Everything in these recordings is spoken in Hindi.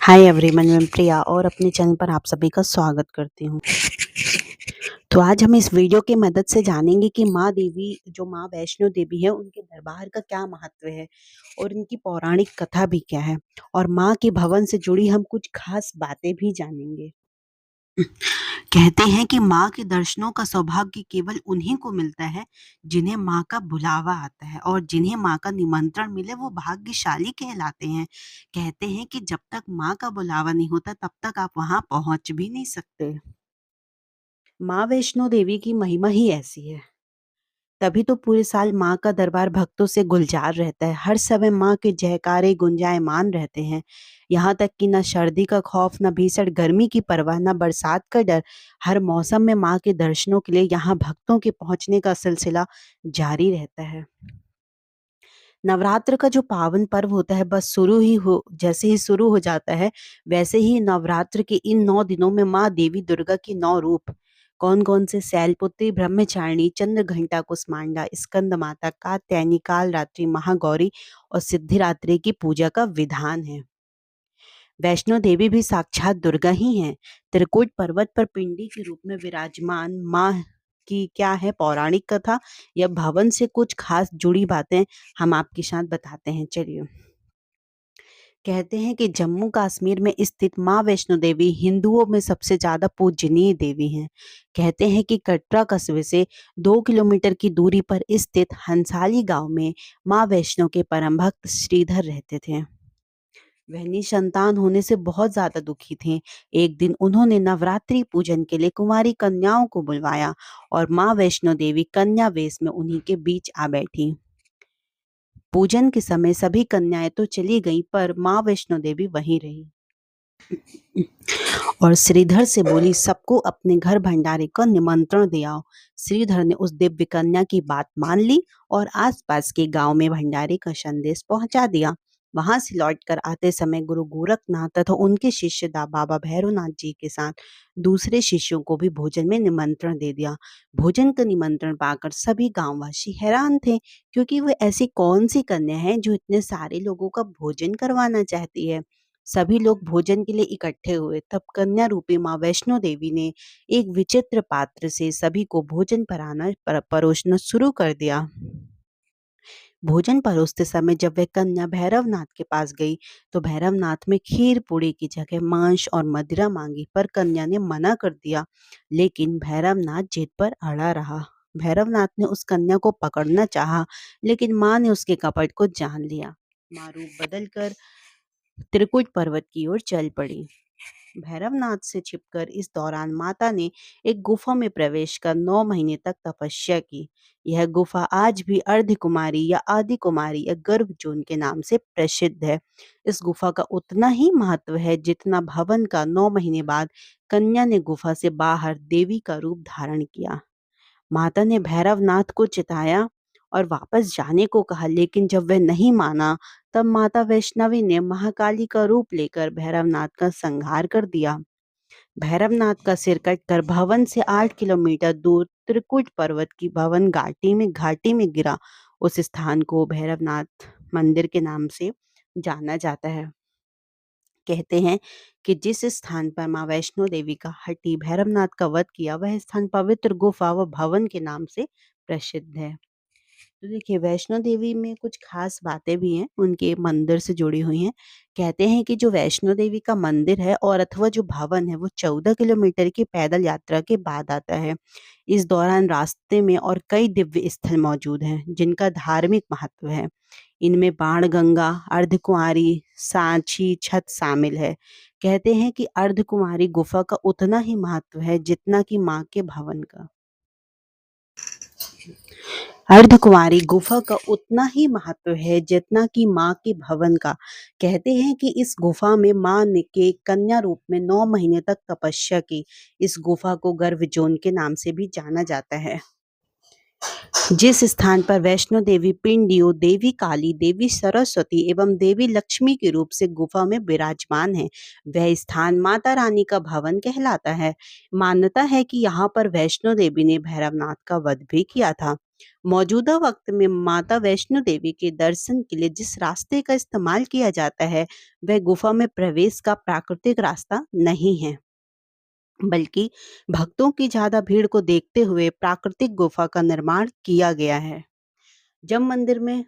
हाय एवरीवन, मैं प्रिया और अपने चैनल पर आप सभी का स्वागत करती हूँ। तो आज हम इस वीडियो की मदद से जानेंगे कि माँ देवी जो माँ वैष्णो देवी है उनके दरबार का क्या महत्व है और इनकी पौराणिक कथा भी क्या है और माँ के भवन से जुड़ी हम कुछ खास बातें भी जानेंगे। कहते हैं कि माँ के दर्शनों का सौभाग्य केवल उन्हीं को मिलता है जिन्हें माँ का बुलावा आता है और जिन्हें माँ का निमंत्रण मिले वो भाग्यशाली कहलाते हैं। कहते हैं कि जब तक माँ का बुलावा नहीं होता तब तक आप वहां पहुंच भी नहीं सकते। माँ वैष्णो देवी की महिमा ही ऐसी है। तभी तो पूरे साल माँ का दरबार भक्तों से गुलजार रहता है। हर समय माँ के जयकारे गुंजायमान रहते हैं। यहाँ तक कि न सर्दी का खौफ, न भीषण गर्मी की परवाह, न बरसात का डर। हर मौसम में माँ के दर्शनों के लिए यहाँ भक्तों के पहुँचने का सिलसिला जारी रहता है। नवरात्र का जो पावन पर्व होता है बस जैसे ही शुरू हो जाता है, वैसे ही नवरात्र के इन 9 दिनों में माँ देवी दुर्गा की 9 रूप कौन-कौन से शैलपुत्री, ब्रह्मचारिणी, चंद्रघंटा, कुष्मांडा, स्कंद माता, कात्यायनी, कालरात्रि, महागौरी और सिद्धिरात्रि की पूजा का विधान है। वैष्णो देवी भी साक्षात दुर्गा ही हैं। त्रिकूट पर्वत पर पिंडी के रूप में विराजमान माँ की क्या है पौराणिक कथा या भवन से कुछ खास जुड़ी बातें हम आपके साथ बताते हैं। चलिए, कहते हैं कि जम्मू कश्मीर में स्थित माँ वैष्णो देवी हिंदुओं में सबसे ज्यादा पूजनीय देवी हैं। कहते हैं कि कटरा कस्बे से 2 किलोमीटर की दूरी पर स्थित हंसाली गांव में माँ वैष्णो के परम भक्त श्रीधर रहते थे। वह निसंतान होने से बहुत ज्यादा दुखी थे। एक दिन उन्होंने नवरात्रि पूजन के लिए कुंवारी कन्याओं को बुलवाया और माँ वैष्णो देवी कन्या वेश में उन्हीं के बीच आ बैठी। पूजन के समय सभी कन्याएं तो चली गईं, पर माँ वैष्णो देवी वहीं रही और श्रीधर से बोली, सबको अपने घर भंडारे का निमंत्रण दे आओ। श्रीधर ने उस दिव्य कन्या की बात मान ली और आसपास के गांव में भंडारे का संदेश पहुंचा दिया। वहां से लौटकर आते समय गुरु गोरखनाथ तथा उनके शिष्य बाबा भैरवनाथ जी के साथ दूसरे शिष्यों को भी भोजन में निमंत्रण दे दिया। भोजन का निमंत्रण पाकर सभी गांववासी हैरान थे, क्योंकि वह ऐसी कौन सी कन्या है जो इतने सारे लोगों का भोजन करवाना चाहती है। सभी लोग भोजन के लिए इकट्ठे हुए। तब कन्या रूपी माँ वैष्णो देवी ने एक विचित्र पात्र से सभी को भोजन परोसना शुरू कर दिया। भोजन परोसते समय जब वह कन्या भैरवनाथ के पास गई तो भैरवनाथ में खीर पूड़ी की जगह मांस और मदिरा मांगी, पर कन्या ने मना कर दिया। लेकिन भैरवनाथ जिद पर अड़ा रहा। भैरवनाथ ने उस कन्या को पकड़ना चाहा, लेकिन माँ ने उसके कपट को जान लिया। माँ रूप बदलकर त्रिकुट पर्वत की ओर चल पड़ी। भैरवनाथ से छिपकर इस दौरान माता ने एक गुफा में प्रवेश कर 9 महीने तक तपस्या की। यह गुफा आज भी अर्धकुमारी या आदि कुमारी या गर्भ जून के नाम से प्रसिद्ध है। इस गुफा का उतना ही महत्व है जितना भवन का। 9 महीने बाद कन्या ने गुफा से बाहर देवी का रूप धारण किया। माता ने भैरवनाथ को चिताया और वापस जाने को कहा, लेकिन जब वह नहीं माना तब माता वैष्णवी ने महाकाली का रूप लेकर भैरवनाथ का संहार कर दिया। भैरवनाथ का सिर कटकर भवन से 8 किलोमीटर दूर त्रिकुट पर्वत की भवन घाटी में गिरा। उस स्थान को भैरवनाथ मंदिर के नाम से जाना जाता है। कहते हैं कि जिस स्थान पर माँ वैष्णो देवी का हटी भैरवनाथ का वध किया, वह स्थान पवित्र गुफा व भवन के नाम से प्रसिद्ध है। तो देखिए, वैष्णो देवी में कुछ खास बातें भी हैं, उनके मंदिर से जुड़ी हुई हैं। कहते हैं कि जो वैष्णो देवी का मंदिर है और अथवा जो भवन है वो 14 किलोमीटर की पैदल यात्रा के बाद आता है। इस दौरान रास्ते में और कई दिव्य स्थल मौजूद हैं जिनका धार्मिक महत्व है। इनमें बाणगंगा, अर्धकुंवारी, सांची छत शामिल है। कहते हैं कि अर्धकुंवारी गुफा का उतना ही महत्व है जितना कि माँ के भवन का। अर्धकुंवारी गुफा का उतना ही महत्व है जितना कि माँ के भवन का। कहते हैं कि इस गुफा में माँ ने के कन्या रूप में 9 महीने तक तपस्या की। इस गुफा को गर्भजोन के नाम से भी जाना जाता है। जिस स्थान पर वैष्णो देवी पिंडियों, देवी काली, देवी सरस्वती एवं देवी लक्ष्मी के रूप से गुफा में विराजमान है, वह स्थान माता रानी का भवन कहलाता है। मान्यता है कि यहाँ पर वैष्णो देवी ने भैरवनाथ का वध भी किया था। मौजूदा वक्त में माता वैष्णो देवी के दर्शन के लिए जिस रास्ते का इस्तेमाल किया जाता है, वह गुफा में प्रवेश का प्राकृतिक रास्ता नहीं है, बल्कि भक्तों की ज्यादा भीड़ को देखते हुए प्राकृतिक गुफा का निर्माण किया गया है। जब मंदिर में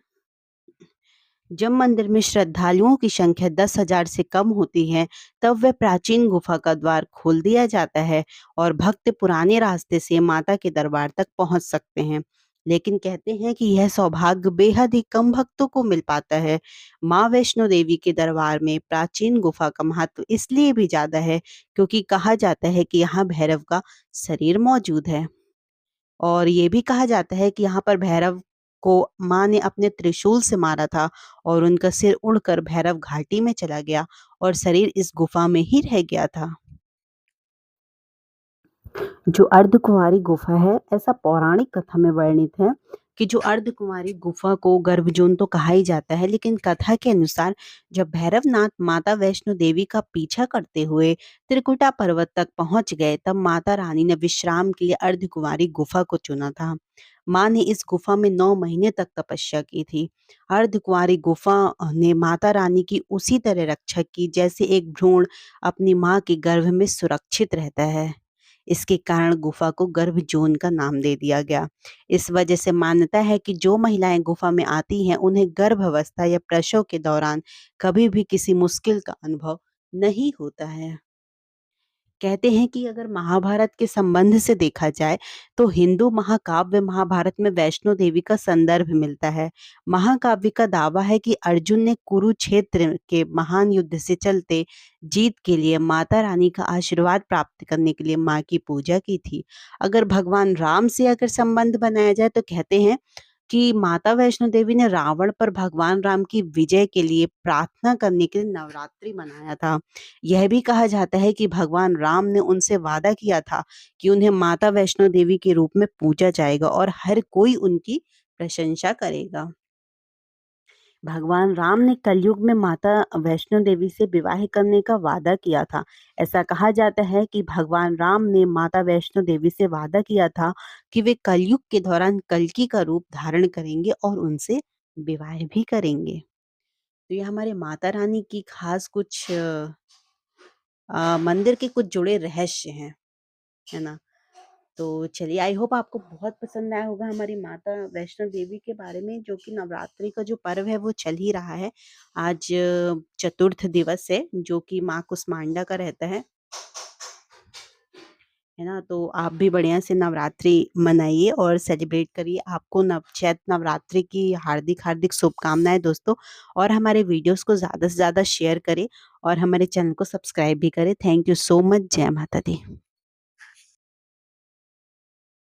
जब मंदिर में श्रद्धालुओं की संख्या 10,000 से कम होती है, तब वह प्राचीन गुफा का द्वार खोल दिया जाता है और भक्त पुराने रास्ते से माता के दरबार तक पहुंच सकते हैं। लेकिन कहते हैं कि यह सौभाग्य बेहद ही कम भक्तों को मिल पाता है। माँ वैष्णो देवी के दरबार में प्राचीन गुफा का महत्व इसलिए भी ज्यादा है, क्योंकि कहा जाता है कि यहाँ भैरव का शरीर मौजूद है। और ये भी कहा जाता है कि यहाँ पर भैरव को माँ ने अपने त्रिशूल से मारा था और उनका सिर उड़कर भैरव घाटी में चला गया और शरीर इस गुफा में ही रह गया था। जो अर्धकुंवारी गुफा है, ऐसा पौराणिक कथा में वर्णित है कि जो अर्धकुंवारी गुफा को गर्भजून तो कहा ही जाता है, लेकिन कथा के अनुसार जब भैरवनाथ माता वैष्णो देवी का पीछा करते हुए त्रिकुटा पर्वत तक पहुंच गए, तब माता रानी ने विश्राम के लिए अर्धकुंवारी गुफा को चुना था। माँ ने इस गुफा में 9 महीने तक तपस्या की थी। अर्धकुंवारी गुफा ने माता रानी की उसी तरह रक्षा की जैसे एक भ्रूण अपनी माँ के गर्भ में सुरक्षित रहता है। इसके कारण गुफा को गर्भजोन का नाम दे दिया गया। इस वजह से मान्यता है कि जो महिलाएं गुफा में आती हैं, उन्हें गर्भावस्था या प्रसव के दौरान कभी भी किसी मुश्किल का अनुभव नहीं होता है। कहते हैं कि अगर महाभारत के संबंध से देखा जाए, तो हिंदू महाकाव्य महाभारत में वैष्णो देवी का संदर्भ मिलता है। महाकाव्य का दावा है कि अर्जुन ने कुरुक्षेत्र के महान युद्ध से चलते जीत के लिए माता रानी का आशीर्वाद प्राप्त करने के लिए माँ की पूजा की थी। अगर भगवान राम से अगर संबंध बनाया जाए, तो कहते हैं कि माता वैष्णो देवी ने रावण पर भगवान राम की विजय के लिए प्रार्थना करने के लिए नवरात्रि मनाया था। यह भी कहा जाता है कि भगवान राम ने उनसे वादा किया था कि उन्हें माता वैष्णो देवी के रूप में पूजा जाएगा और हर कोई उनकी प्रशंसा करेगा। भगवान राम ने कलयुग में माता वैष्णो देवी से विवाह करने का वादा किया था। ऐसा कहा जाता है कि भगवान राम ने माता वैष्णो देवी से वादा किया था कि वे कलयुग के दौरान कल्कि का रूप धारण करेंगे और उनसे विवाह भी करेंगे। तो ये हमारे माता रानी की खास कुछ मंदिर के कुछ जुड़े रहस्य हैं, है ना? तो चलिए, आई होप आपको बहुत पसंद आया होगा हमारी माता वैष्णो देवी के बारे में, जो कि नवरात्रि का जो पर्व है वो चल ही रहा है। आज चतुर्थ दिवस है, जो कि माँ कुष्मांडा का रहता है ना? तो आप भी बढ़िया से नवरात्रि मनाइए और सेलिब्रेट करिए। आपको चैत्र नवरात्रि की हार्दिक हार्दिक शुभकामनाएं दोस्तों। और हमारे वीडियोस को ज़्यादा से ज़्यादा शेयर करें और हमारे चैनल को सब्सक्राइब भी करें। Thank you so much. जय माता दी।